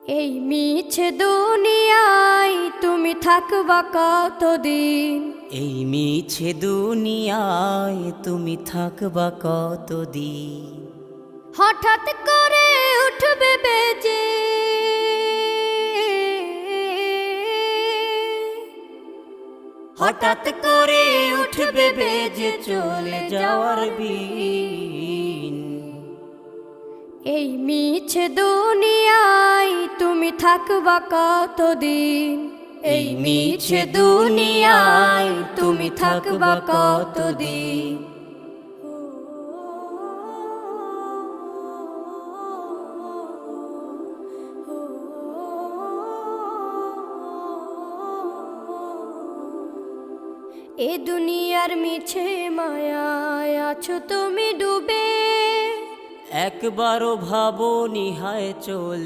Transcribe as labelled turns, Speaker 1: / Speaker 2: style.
Speaker 1: এই মিছে দুনিয়ায় তুমি থাকবা কতদিন?
Speaker 2: এই মিছে দুনিয়ায় তুমি থাকবা কতদিন?
Speaker 1: হঠাৎ করে উঠবে বেজে
Speaker 2: হঠাৎ করে উঠবে বেজে চলে যাওয়ার বিন।
Speaker 1: এই মিছে দুনিয়ায় তুমি থাকবা কতদিন?
Speaker 2: এই মিছে দুনিয়ায় তুমি থাকবা কতদিন?
Speaker 1: এ দুনিয়ার মিছে মায়ায় আছো তুমি ডুবে,
Speaker 2: একবারও ভাবো নিহায় চল